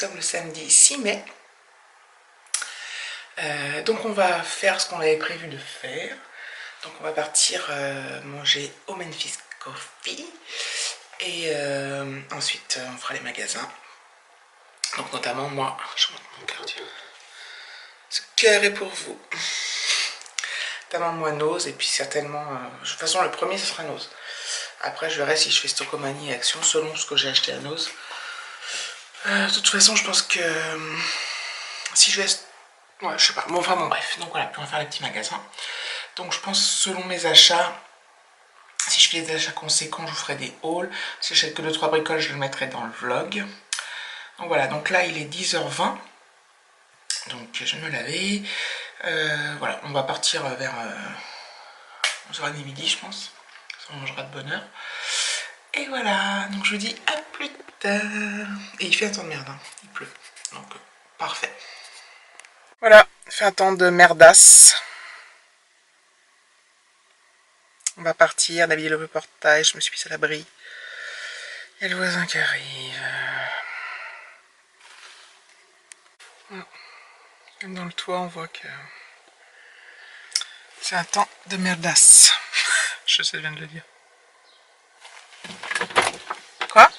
sommes le samedi 6 mai. Donc on va faire ce qu'on avait prévu de faire. Donc on va partir manger au Memphis Coffee. Et ensuite on fera les magasins. Donc notamment moi, je montre mon cœur, ce cœur est pour vous. Notamment moi Nose et puis certainement, de toute façon le premier ce sera Nose. Après je verrai si je fais Stocomanie et Action selon ce que j'ai acheté à Nose. De toute façon je pense que si je vais... Ouais je sais pas, bon, enfin bon bref, donc voilà, puis on va faire les petits magasins. Donc je pense selon mes achats, si je fais des achats conséquents je vous ferai des hauls. Si j'achète que 2-3 bricoles je le mettrai dans le vlog. Donc voilà, donc là il est 10h20. Donc je vais me laver. Voilà, on va partir vers 11h30 midi je pense. On mangera de bonne heure. Et voilà, donc je vous dis à plus tard. Et il fait un temps de merde, hein. Il pleut. Donc parfait. Voilà, il fait un temps de merdasse. On va partir, on a habillé le portail, je me suis mise à l'abri. Il y a le voisin qui arrive. Même dans le toit, on voit que c'est un temps de merdasse. Je sais bien de le dire. Quoi?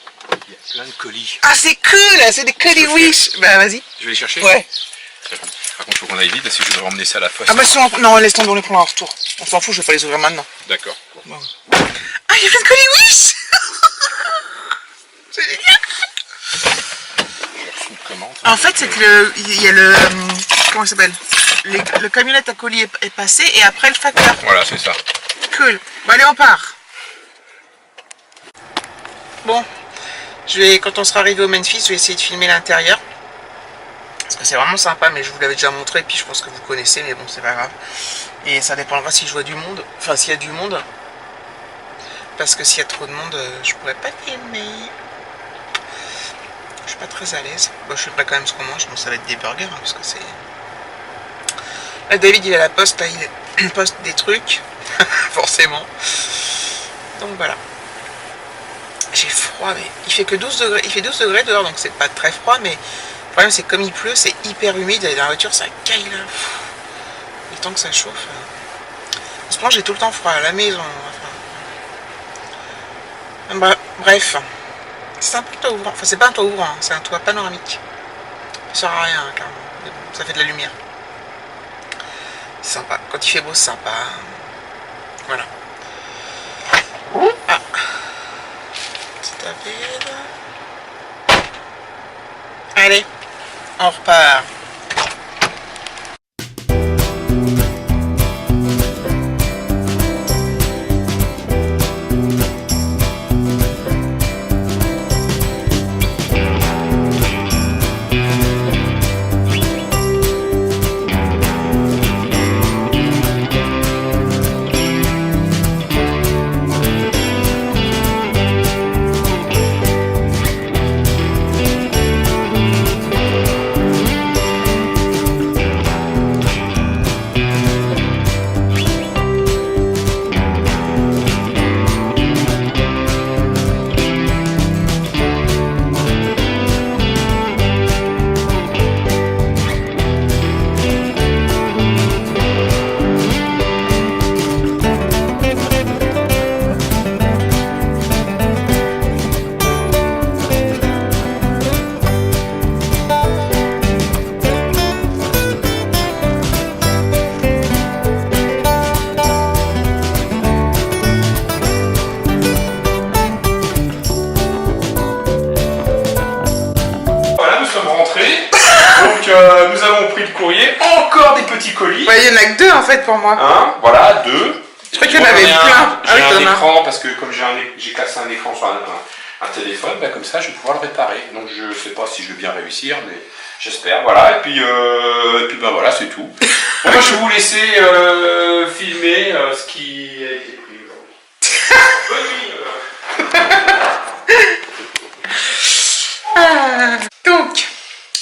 Il y a plein de colis. Ah, c'est cool! C'est des colis Wish! Bah, vas-y. Je vais les chercher? Ouais. Très bien. Par contre, il faut qu'on aille vite parce que je vais emmener ça à la fosse. Ah, bah, non, laisse tomber, on les prend en retour. On s'en fout, je vais pas les ouvrir maintenant. D'accord. Bon. Ah, il y a plein de colis Wish! C'est génial! En fait, c'est que il y a le... Comment il s'appelle? Le camionnette à colis est passé et après le facteur. Voilà, c'est ça. Cool. Bon, allez, on part. Bon, quand on sera arrivé au Memphis, je vais essayer de filmer l'intérieur. Parce que c'est vraiment sympa, mais je vous l'avais déjà montré, et puis je pense que vous connaissez, mais bon, c'est pas grave. Et ça dépendra si je vois du monde, enfin s'il y a du monde. Parce que s'il y a trop de monde, je pourrais pas filmer. Je suis pas très à l'aise. Bon, je sais pas quand même ce qu'on mange, bon, ça va être des burgers, hein, parce que c'est... Là, David, il est à la poste, là, il poste des trucs, forcément. Donc voilà. J'ai froid, mais il fait que 12 degrés. Il fait 12 degrés dehors, donc c'est pas très froid, mais le problème c'est que comme il pleut, c'est hyper humide, et dans la voiture ça caille là. Le temps que ça chauffe. En ce moment j'ai tout le temps froid à la maison. Enfin, bref. C'est un toit ouvrant. Enfin c'est pas un toit ouvrant, hein, c'est un toit panoramique. Ça sert à rien, clairement. Ça fait de la lumière. C'est sympa. Quand il fait beau, c'est sympa. Voilà. Ah. Allez, on repart. Nous avons pris le courrier, encore des petits colis. Ouais, il y en a que deux en fait pour moi. Hein, voilà, deux. Je crois qu'il y en avait plein. J'ai un écran parce que comme j'ai cassé un écran sur un téléphone, bah, comme ça je vais pouvoir le réparer. Donc je sais pas si je vais bien réussir, mais j'espère. Voilà, et puis bah voilà, c'est tout. Bon, moi je vais vous laisser filmer ce qui a été pris aujourd'hui. Bonne nuit. Donc,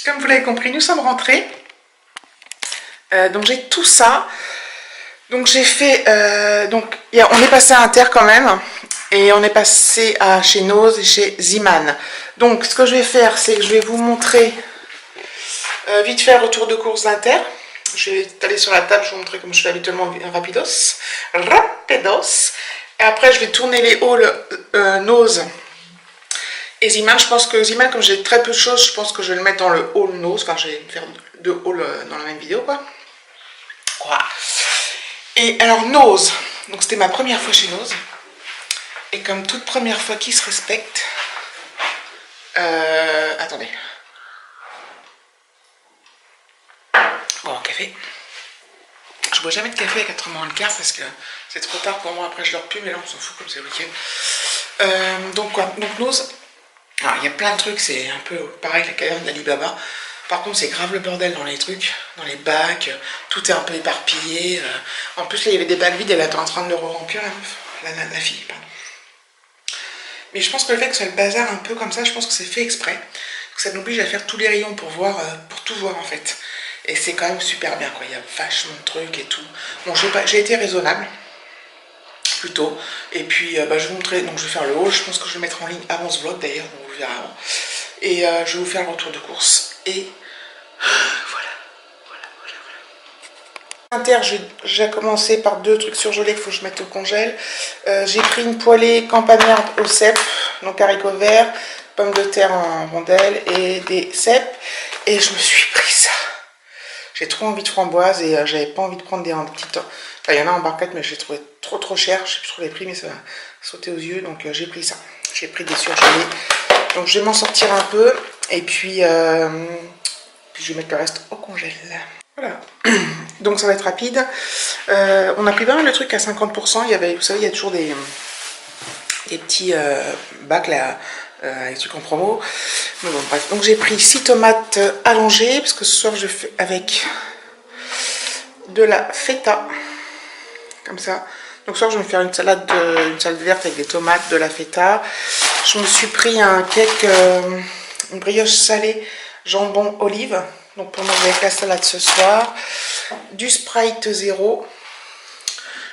comme vous l'avez compris, nous sommes rentrés. Donc j'ai tout ça. Donc j'ai fait... on est passé à Inter quand même. Et on est passé à chez Nose et chez Ziman. Donc ce que je vais faire, c'est que je vais vous montrer Vite fait, retour de course d'Inter. Je vais aller sur la table, je vais vous montrer comme je fais habituellement rapidos. Et après, je vais tourner les hauls nose et Ziman. Je pense que Ziman, comme j'ai très peu de choses, je pense que je vais le mettre dans le haul nose. Enfin, je vais faire 2 hauls dans la même vidéo, quoi. Et alors, nose. Donc, c'était ma première fois chez Nose. Et comme toute première fois qui se respecte... attendez. Bon, café. Je bois jamais de café à 4h moins le quart parce que c'est trop tard pour moi. Après, je dors plus, mais là, on s'en fout comme c'est le week-end. Donc, quoi. Donc, Nose. Alors, il y a plein de trucs. C'est un peu pareil que la caverne d'Alibaba. Par contre, c'est grave le bordel dans les trucs, dans les bacs. Tout est un peu éparpillé. En plus, là, il y avait des bacs vides. Elle était en train de le remplir, la meuf. La fille, pardon. Mais je pense que le fait que ce soit le bazar un peu comme ça, je pense que c'est fait exprès. Que ça nous oblige à faire tous les rayons pour voir, pour tout voir en fait. Et c'est quand même super bien, quoi. Il y a vachement de trucs et tout. Bon, j'ai été raisonnable, plutôt. Et puis, je vais vous montrer, donc je vais faire le haul. Je pense que je vais le mettre en ligne avant ce vlog d'ailleurs, donc vous verrez avant. Et je vais vous faire le retour de course. Et voilà. Inter, j'ai commencé par 2 trucs surgelés qu'il faut que je mette au congèle. J'ai pris une poêlée campagnarde au cèpe, donc haricots verts, pommes de terre en rondelles et des cèpes. Et je me suis pris ça. J'ai trop envie de framboise et j'avais pas envie de prendre des petites... Enfin, il y en a en barquette, mais je l'ai trouvé trop cher. Je sais plus trop les prix, mais ça va sauter aux yeux. Donc j'ai pris ça. J'ai pris des surgelés. Donc je vais m'en sortir un peu. Et puis, puis je vais mettre le reste au congèle. Voilà, donc ça va être rapide. On a pris pas mal de trucs à 50%. Il y avait, vous savez, il y a toujours des petits bacs là, avec des trucs en promo. Mais bon, bref. Donc j'ai pris 6 tomates allongées, parce que ce soir je fais avec de la feta. Comme ça. Donc ce soir je vais me faire une salade verte avec des tomates, de la feta. Je me suis pris un cake, une brioche salée, jambon, olive. Donc pour manger avec la salade ce soir. Du Sprite 0.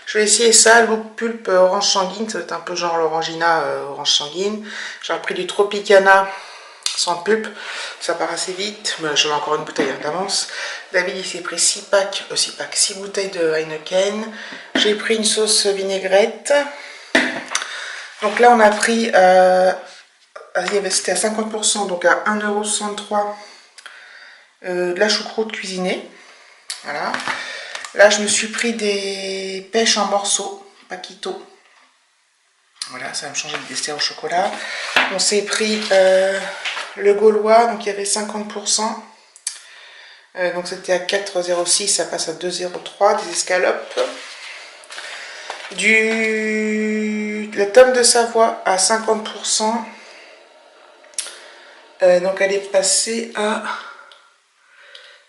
Je vais essayer ça, Look Pulp orange sanguine. Ça va être un peu genre l'orangina orange sanguine. J'ai pris du Tropicana sans pulpe. Ça part assez vite. Mais j'en ai encore une bouteille d'avance. David il s'est pris 6 bouteilles de Heineken. J'ai pris une sauce vinaigrette. Donc là on a pris, c'était à 50%, donc à 1,63 €. De la choucroute cuisinée. Voilà. Là, je me suis pris des pêches en morceaux, paquito. Voilà, ça va me changer de dessert au chocolat. On s'est pris le gaulois, donc il y avait 50%. Donc c'était à 4,06, ça passe à 2,03. Des escalopes. La tome de Savoie à 50%. Donc elle est passée à...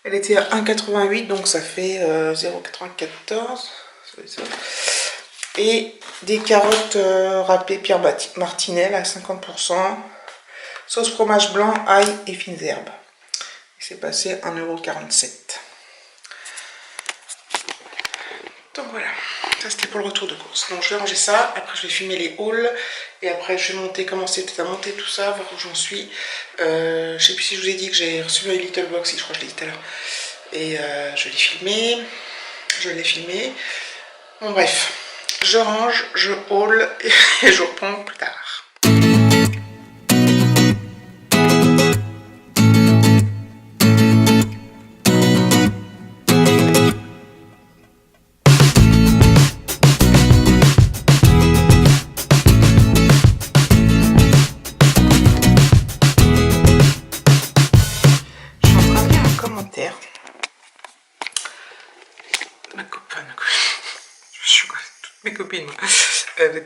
Elle était à 1,88, donc ça fait 0,94. Et des carottes râpées Pierre Martinel à 50%. Sauce fromage blanc, ail et fines herbes. C'est passé à 1,47 €. Donc voilà, ça c'était pour le retour de course. Donc je vais ranger ça, après je vais filmer les hauls. Et après je vais monter, commencer peut-être à monter tout ça, voir où j'en suis. Je sais plus si je vous ai dit que j'ai reçu le Little Box, je crois que je l'ai dit tout à l'heure. Et je l'ai filmé. Bon bref, je range, je haul et je reprends plus tard.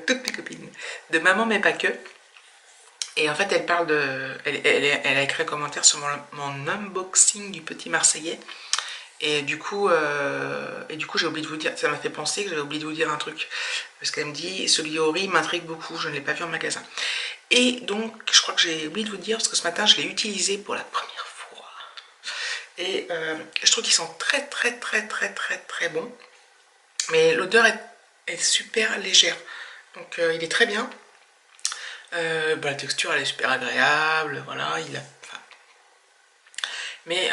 Toutes mes copines, de maman mais pas que. Et en fait elle parle de, elle a écrit un commentaire sur mon unboxing du petit Marseillais. Et du coup j'ai oublié de vous dire, ça m'a fait penser que j'avais oublié de vous dire un truc. Parce qu'elle me dit, ce Liori m'intrigue beaucoup, je ne l'ai pas vu en magasin. Et donc je crois que j'ai oublié de vous dire, parce que ce matin je l'ai utilisé pour la première fois. Et je trouve qu'ils sont très bons. Mais l'odeur est super légère. Donc il est très bien. La texture elle est super agréable. Voilà, Mais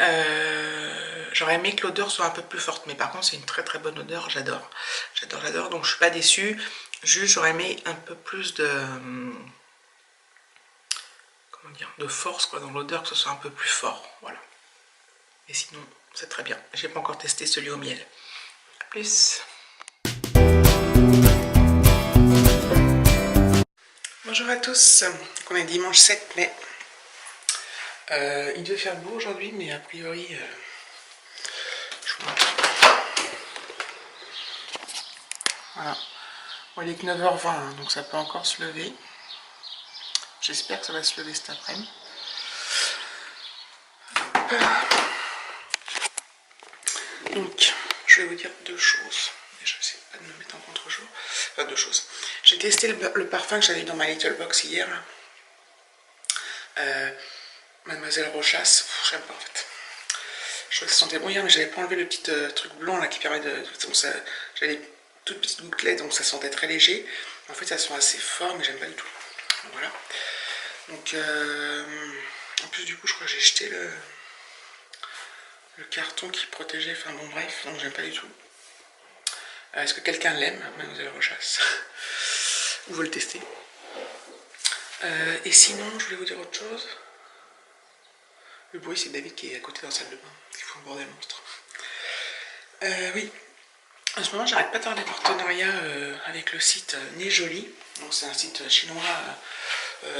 j'aurais aimé que l'odeur soit un peu plus forte. Mais par contre, c'est une très très bonne odeur. J'adore. J'adore, j'adore. Donc je suis pas déçue. Juste, j'aurais aimé un peu plus de... comment dire, de force quoi, dans l'odeur, que ce soit un peu plus fort. Voilà. Et sinon, c'est très bien. J'ai pas encore testé celui au miel. A plus. Bonjour à tous. Donc on est dimanche 7 mai. Il devait faire beau aujourd'hui, mais a priori... je vous montre. Voilà. Bon, il est que 9h20, hein, donc ça peut encore se lever. J'espère que ça va se lever cet après-midi. Donc, je vais vous dire deux choses. Je n'essaie pas de me mettre en contre-jour. Enfin, deux choses. J'ai testé le parfum que j'avais dans ma Little Box hier. Mademoiselle Rochas. J'aime pas en fait. Je trouvais que ça sentait bon hier, mais j'avais pas enlevé le petit truc blanc là qui permet de... J'avais des toutes petites gouttelettes, donc ça sentait très léger. En fait, ça sent assez fort, mais j'aime pas du tout. Donc, voilà. Donc, en plus, du coup, je crois que j'ai jeté le carton qui protégeait. Enfin, bon, bref, donc j'aime pas du tout. Est-ce que quelqu'un l'aime, Mademoiselle Rochas? Ou veut le tester? Et sinon, je voulais vous dire autre chose. Le bruit, c'est David qui est à côté dans la salle de bain. Il faut un bordel monstre. Oui. En ce moment, j'arrête pas de faire des partenariats avec le site Nez Joli. Donc, c'est un site chinois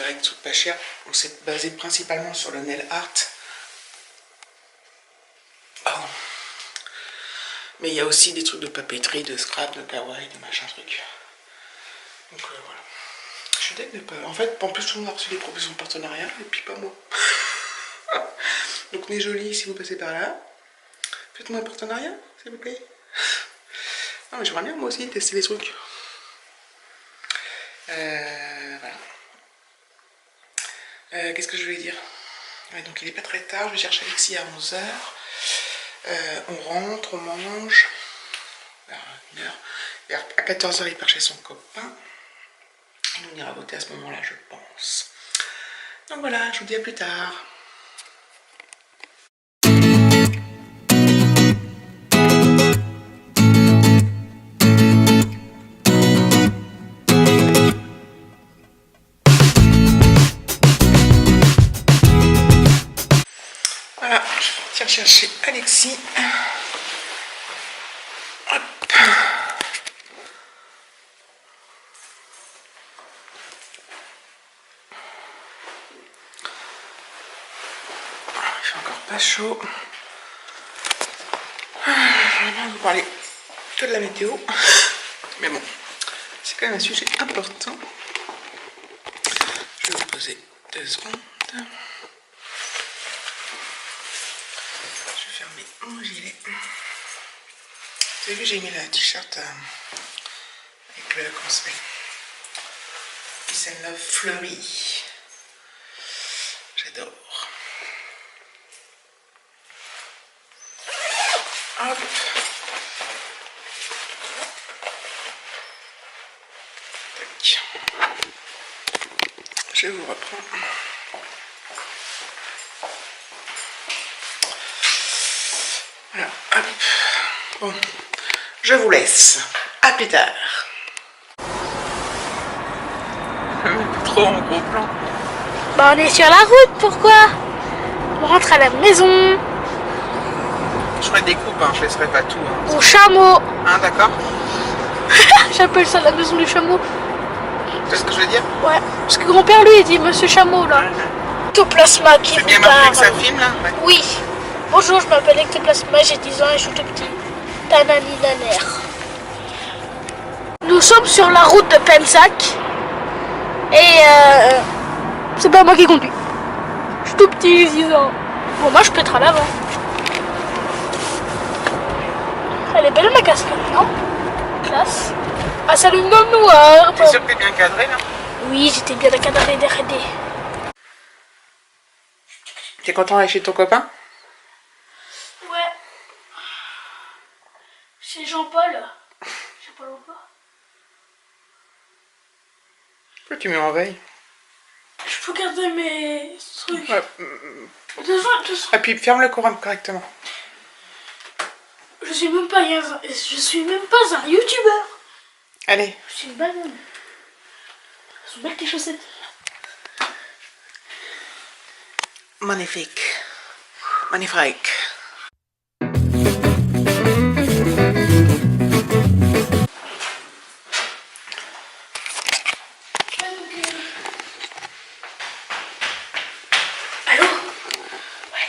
avec des trucs pas chers. On s'est basé principalement sur le nail art. Pardon. Mais il y a aussi des trucs de papeterie, de scrap, de kawaii, de machin truc. Donc voilà. Je suis deg de pas. En fait, en plus, tout le monde a reçu des propositions de partenariat et puis pas moi. Donc, Nez Joli, si vous passez par là, faites-moi un partenariat, s'il vous plaît. Non, mais j'aimerais bien moi aussi tester les trucs. Voilà. Qu'est-ce que je voulais dire? Ouais, donc il est pas très tard, je vais chercher Alexis à 11h. On rentre, on mange. Vers 1h. Et à 14h, il part chez son copain. Et on ira voter à ce moment-là, je pense. Donc voilà, je vous dis à plus tard. Voilà, je vais partir chercher Alexis. Hop. Il fait encore pas chaud. Je vais vous parler que de la météo. Mais bon, c'est quand même un sujet important. Je vais vous poser 2 secondes. Je vais fermer mon gilet. Vous avez vu, j'ai mis le t-shirt avec le, comment ça s'appelle, Peace and Love fleuri. J'adore. Hop. Tac. Je vous reprends. Voilà, hop. Bon, je vous laisse. À plus tard. Trop en gros plan. Bah on est sur la route, pourquoi? On rentre à la maison. Je ferai des coupes, hein, je laisserai pas tout. Hein. Au chameau. Hein, d'accord? J'appelle ça la maison du chameau. C'est ce que je veux dire? Ouais, parce que grand-père lui il dit monsieur chameau là. Ectoplasma qui C'est vous bien marqué que ça parle. filme là? Ouais. Oui. Bonjour, je m'appelle Ectoplasma, j'ai 10 ans et je suis tout petit. Tanani Naner. Nous sommes sur la route de Pensac. Et c'est pas moi qui conduis. Je suis tout petit, 10 ans. Bon, moi je peux être à l'avant. Elle est belle ma casquette, non? Classe. Ah, salut non noir. T'es sûr que t'es bien cadré là? Oui, j'étais bien encadré d'RD. T'es content d'aller chez ton copain? Ouais. C'est Jean-Paul. Jean-Paul ou pas? Pourquoi tu mets en veille? Je peux garder mes truc. Ouais. Et puis ferme le courant correctement. Je suis même pas un youtubeur. Allez. Je suis une banane. Elles sont belles tes chaussettes. Magnifique. Magnifique. Allô? Ouais.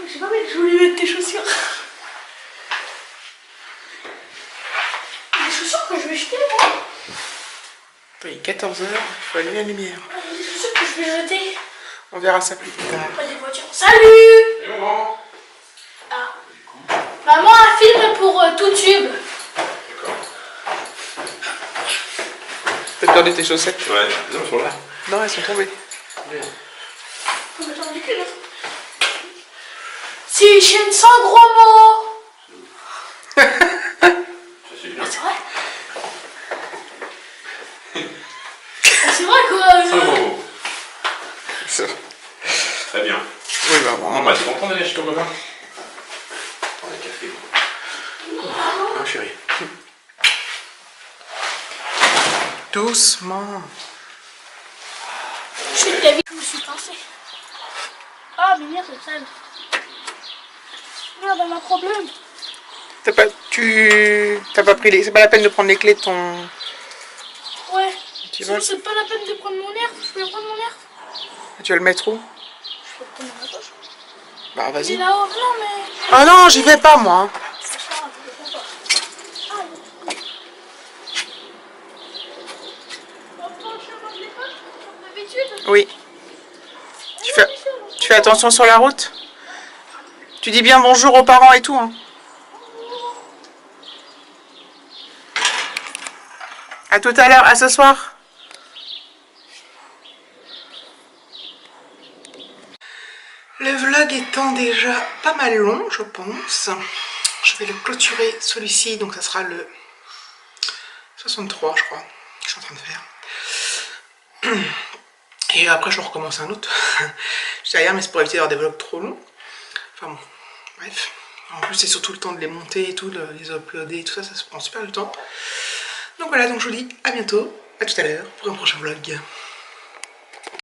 Je sais pas, mais je voulais mettre tes chaussures. Les chaussures que je vais jeter, moi. Il est 14 h, il faut allumer la lumière. Les chaussures que je vais jeter. On verra ça plus tard. Pas des voitures. Salut! Ah. Maman a filmé pour YouTube. T'as perdu tes chaussettes? Ouais, non, elles sont là. Non, elles sont tombées. Oh, mais j'en ai qu'une. C'est une chaîne sans gros mots. Ça, c'est bien. Ah, c'est vrai? Ah, c'est vrai quoi. Sans gros. Très bien. Oui, bah Bon, bon. bah, t'es content d'aller chez ton copain? Prends un café. Ah, chérie. Doucement. Je suis de la vie, je me suis pincée. Ah, mais merde, c'est sale. Merde, on a un problème. T'as pas pris les... C'est pas la peine de prendre les clés de ton... Ouais. Tu Sinon, vas... c'est pas la peine de prendre mon air. Je peux prendre mon air. Tu vas le mettre où? Je peux le prendre dans ma poche. Bah Il est vas-y. là-haut. Non, mais. Ah non, j'y vais pas moi. C'est pas grave, je le prends pas. Ah, bon. On reprend le chemin de l'école, comme d'habitude. Oui. Tu fais attention sur la route. Tu dis bien bonjour aux parents et tout, hein. À tout à l'heure, à ce soir. Le vlog étant déjà pas mal long, je pense, je vais le clôturer celui-ci, donc ça sera le 63, je crois, que je suis en train de faire. Et après, je recommence un autre. Je sais rien, mais c'est pour éviter d'avoir des vlogs trop longs. Enfin bon, bref. En plus, c'est surtout le temps de les monter et tout, de les uploader et tout ça, ça se prend super du temps. Donc voilà, donc je vous dis à bientôt, à tout à l'heure pour un prochain vlog.